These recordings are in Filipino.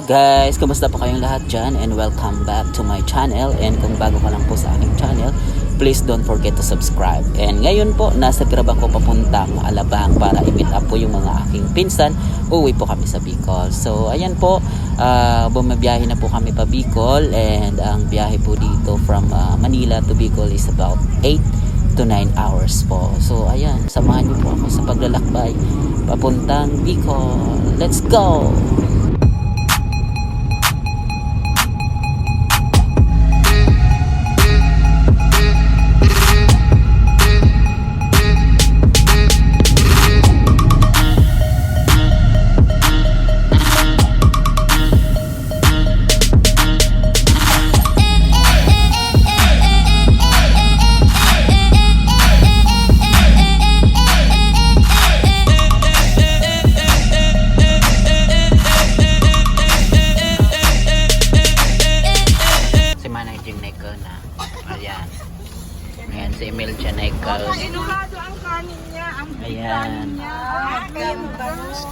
guys, kumusta po kayong lahat dyan, and welcome back to my channel. And kung bago ka lang po sa aking channel, please don't forget to subscribe. And ngayon po, nasa Grab ako papuntang Alabang para i-meet up po yung mga aking pinsan. Uwi po kami sa Bicol. So ayan po, bumabiyahe na po kami pa Bicol. And ang biyahe po dito from Manila to Bicol is about 8 to 9 hours po. So ayan, samahan niyo po ako sa paglalakbay papuntang Bicol. Let's go! Si Emil Janaycal. Inulado ang kanin niya, ang Ayan. niya.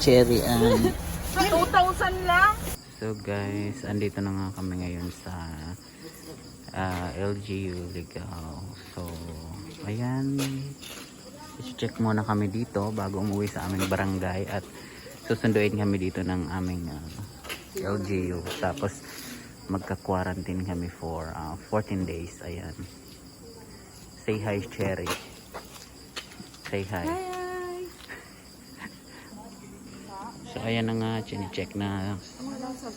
Cherry and 2,000 lang. so guys, andito na nga kami ngayon sa LGU Ligao. So ayan, i-check muna kami dito bago umuwi sa aming barangay at susunduin kami dito ng aming LGU. Tapos magka-quarantine kami for 14 days. Ayan. Say hi, Cherry. Say hi. Hi. So ayan na nga, chine-check na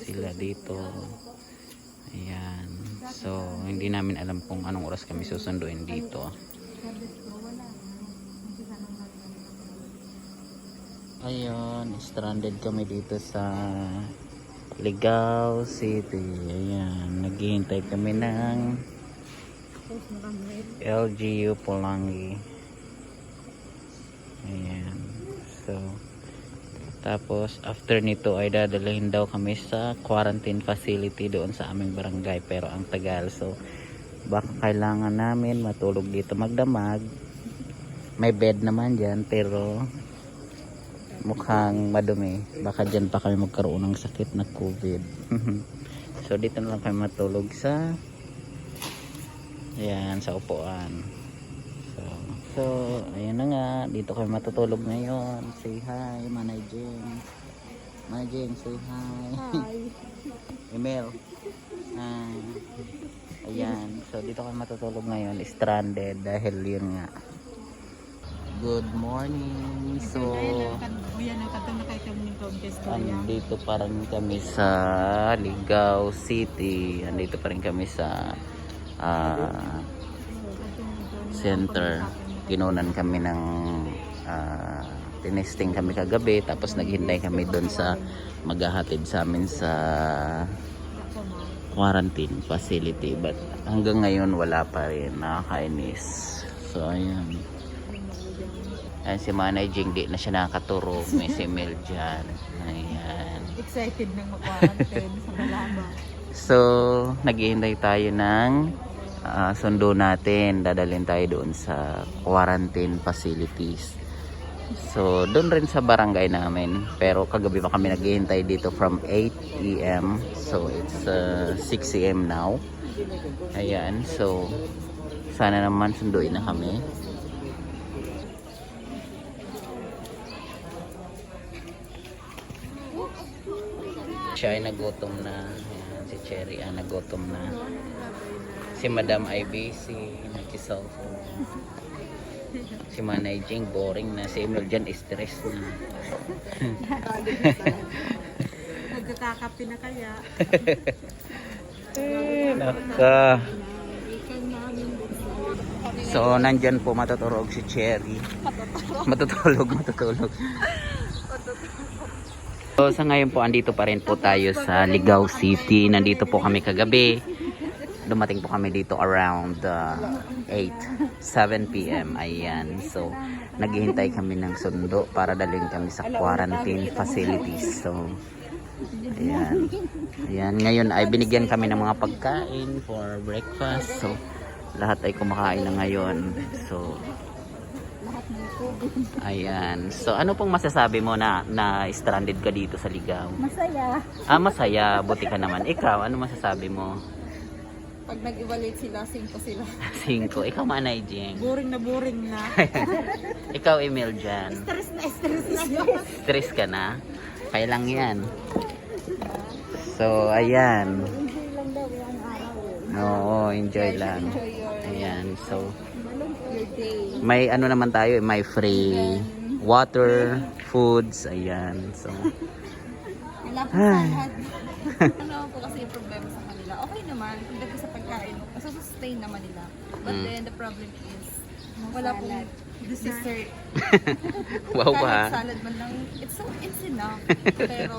sila dito. Ayan. So hindi namin alam kung anong oras kami susunduin dito. Ayun, stranded kami dito sa Ligao City. Ayan, naghihintay kami ng LGU Pulangi. Ayan. So tapos after nito ay dadalhin daw kami sa quarantine facility doon sa aming barangay, pero ang tagal. So baka kailangan namin matulog dito magdamag. May bed naman dyan pero mukhang madumi. Baka dyan pa kami magkaroon ng sakit na COVID. So dito na lang kami matulog sa ayan, sa upuan. So ayan na nga, dito kayo matutulog ngayon. Say hi, Manay Jeng. Manay Jeng, say hi. Hi. Emil. Hi. Ayan, so dito kayo matutulog ngayon, stranded dahil yun nga. Good morning. So andito pa rin kami sa Ligao City. Andito pa rin kami sa center. Kinunan kami ng tinesting kami kagabi, tapos naghintay kami doon sa maghahatid sa amin sa quarantine facility, but hanggang ngayon wala pa rin. Nakakainis. So ayan, ayan si Manay Jing, di na siya nakaturo. May si Mel dyan. Ayan, Excited nang mag-quarantine sa Malaba. so naghihintay tayo ng sundo natin. Dadalhin tayo doon sa quarantine facilities. So doon rin sa barangay namin, pero kagabi pa kami naghihintay dito from 8 AM. So it's 6 AM now. Ayan, so sana naman sunduin na kami. Siya ay nagutom na. Ayan, si Cherry ay nagutom na. Si Madam IBC nagkisalfo. Si Manay Jing boring na. Si Emil dyan stress na. Nagkakapi na kaya. Naka. So nandyan po matutulog si Cherry. Matutulog. So sa ngayon po andito pa rin po tayo sa Ligao City. Nandito po kami kagabi. Dumating po kami dito around 7 PM. Ayan. So naghihintay kami ng sundo para dalhin kami sa quarantine facilities. So ayan. Ayan. Ngayon ay binigyan kami ng mga pagkain for breakfast. So lahat ay kumakain na ngayon. So lahat ng tubig. Ayan. So ano pong masasabi mo na stranded ka dito sa Ligaw? Masaya. Masaya. Buti ka naman. Ikaw, ano masasabi mo? Pag nag-evaluate sila, 5 sila. 5. Ikaw, Manay Jing. Boring na. Ikaw, Emil dyan. Stress na. Stress ka na? Kaya lang yan. So, ayan. Enjoy lang daw yung araw. Oo, enjoy lang. Enjoy your, Ayan. So, your day. may ano naman tayo, may free water, foods. Ayan. So, Wala po salad. Ano po kasi yung problema sa kanila. Okay naman, pagdating sa pagkain, sustain naman nila. But then the problem is, wala pong dessert. wow Kahit pa. salad man lang, it's enough. Pero,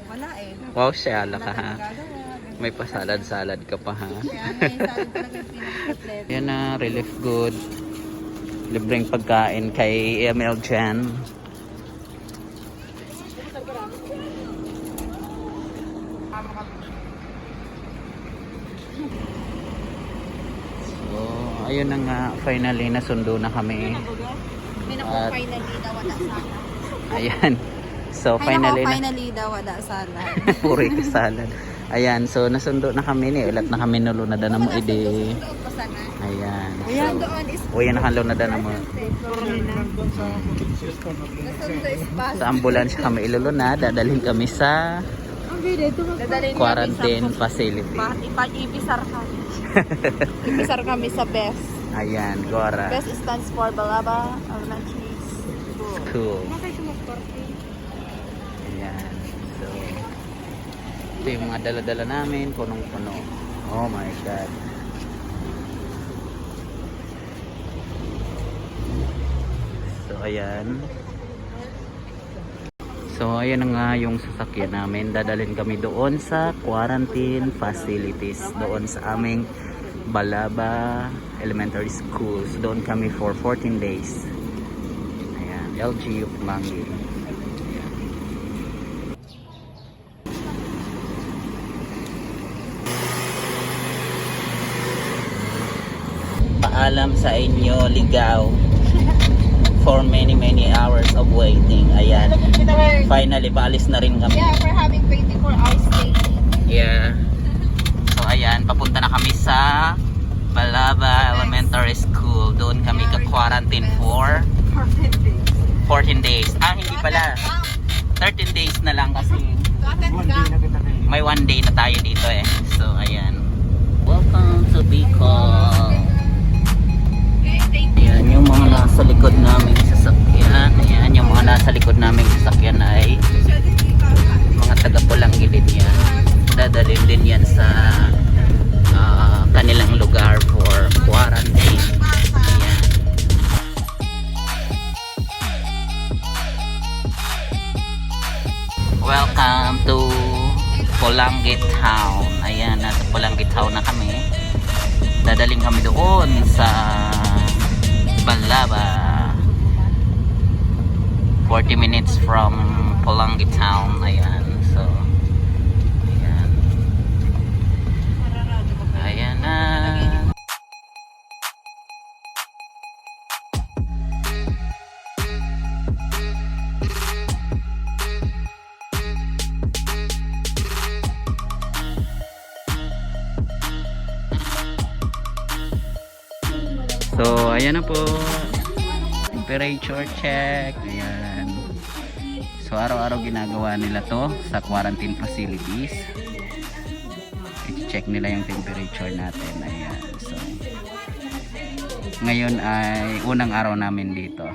wala eh. Wow, shala ka Wala ha. tayong gagawa. May pasalad-salad ka pa ha. Kaya ngayon salad ko lang yung pinaka-complete. Yan na, relief good. Libreng pagkain kay Emil Jan. So, ayun na nga, finally nasundo na kami. At- Finally daw wala salad. Ayan. So, finally na. Finally daw wala salad. Puri ka salad. Ayan, so nasundo na kami ni. Ulat na kami nulunada na mo ide. Ayan. Ayan doon is O yan nakalunada na mo. nasundo is pass. Sa ambulansya kami ilulunad. Dadalhin kami sa Dadalhin quarantine facility. Ibisar kami. Ibisar kami sa BEST. Ayan, Gora. BEST stands for Balaba Elementary School. Cool. Ayan. So, ito yung mga dala-dala namin. Punong-puno. Oh my God. So, ayan. So, ayan na nga yung sasakyan namin. Dadalhin kami doon sa quarantine facilities. Doon sa aming Balaba Elementary School. So, doon kami for 14 days. Ayan. LGU Mangi. Paalam sa inyo, Ligaw. For many hours of waiting. Ayan. Finally, paalis na rin kami. Yeah, we're having 24 hours stay. Yeah. So, ayan. Papunta na kami sa Balaba Elementary School. Doon kami ka-quarantine for 14 days. Hindi pala. 13 days na lang kasi may 1 day na tayo dito eh. So, ayan. Welcome to Bicol. Ayan, yung mga nasa likod naming sasakyan. Ayan, yung mga nasa likod naming sasakyan ay mga taga-pulang gilid yan. Dadalhin din yan sa kanilang lugar for quarantine. Ayan. Welcome to Pulangi Town. Ayan, nasa Pulangi Town na kami. Dadaling kami doon sa Balaba. 40 minutes from Pulangi Town. Ayan. So, ayan. Ayan na. So, ayan na po. Temperature check. Ayan. So, araw-araw ginagawa nila to sa quarantine facilities. I-check nila yung temperature natin. Ayan. So, ngayon ay unang araw namin dito.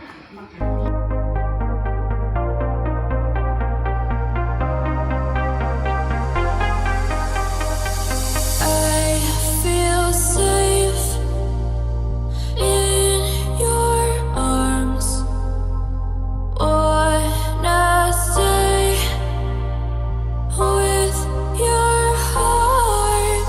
I feel safe in your arms. Wanna stay with your heart.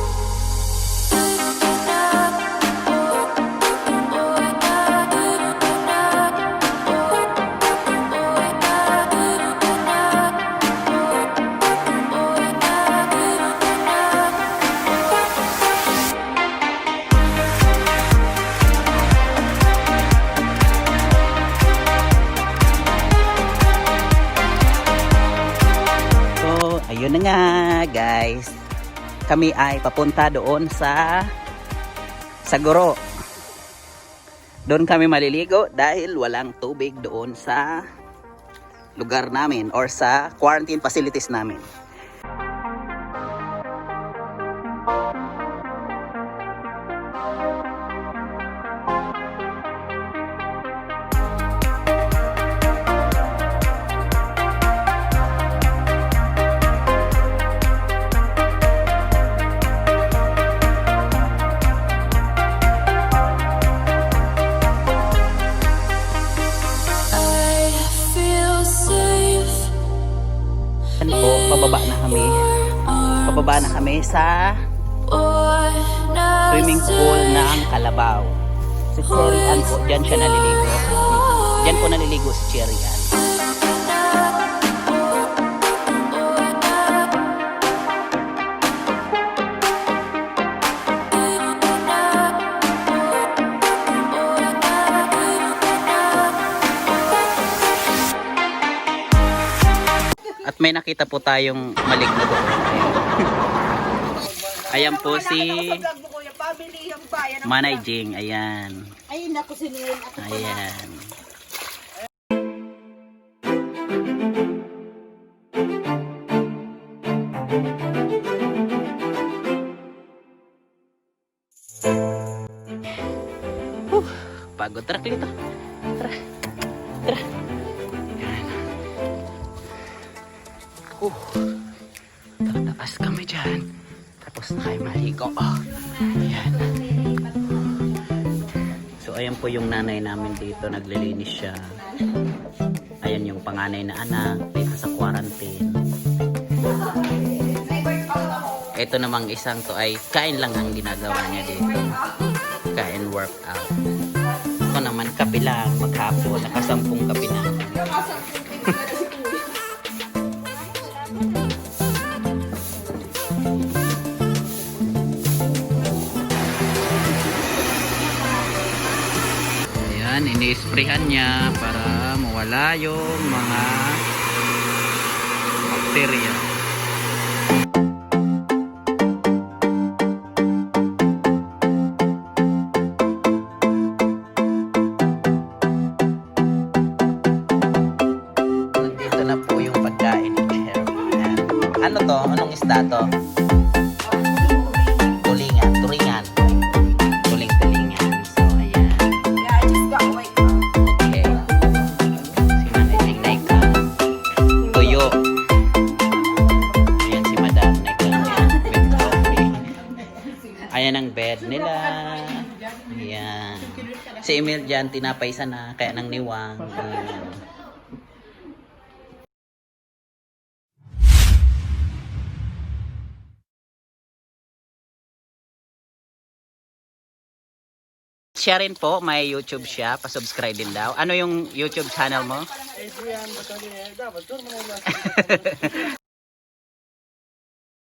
kami ay papunta doon sa Saguro. Doon kami maliligo dahil walang tubig doon sa lugar namin or sa quarantine facilities namin. I feel safe Yan po, pababa na kami. Pababa na kami sa when I swimming pool ng Kalabaw. Si Cherry Ann po, dyan siya naliligo. Dyan po naliligo si Cherry Ann. At may nakita po tayong maligno doon. Ayan po si Manay Jing. Ayan. Ay, naku, sinil. Ayan. Pagod. Tara, dito. Tara. Tara. Tataas kami dyan. Tapos na kayo maligo. Ayan. So ayan po yung nanay namin dito. Naglilinis siya. Ayan yung panganay na anak. Dito sa quarantine. Ito namang isang to ay kain lang ang ginagawa niya dito. Kain workout. Ito naman kape lang. Maghapon. Nakasampung kape na. Ayan, ini-sprayhan niya para mawala yung mga bakterya. Nandito na po yung pagkain ni Cher. Ayan. Ano to? Anong isda to? Tulingan. Tulingan. Tuling-tulingan. So, ayan. Yeah, I just got white. Okay. Si Managing Naika. Tuyo. Ayan si Madam Naika. Ayan. With coffee. Ayan ang bed nila. Ayan. Si Emil dyan, tinapay sana. Kaya nang niwang. Ayan. Siya rin po, may YouTube siya. Pa-subscribe din daw. Ano yung YouTube channel mo?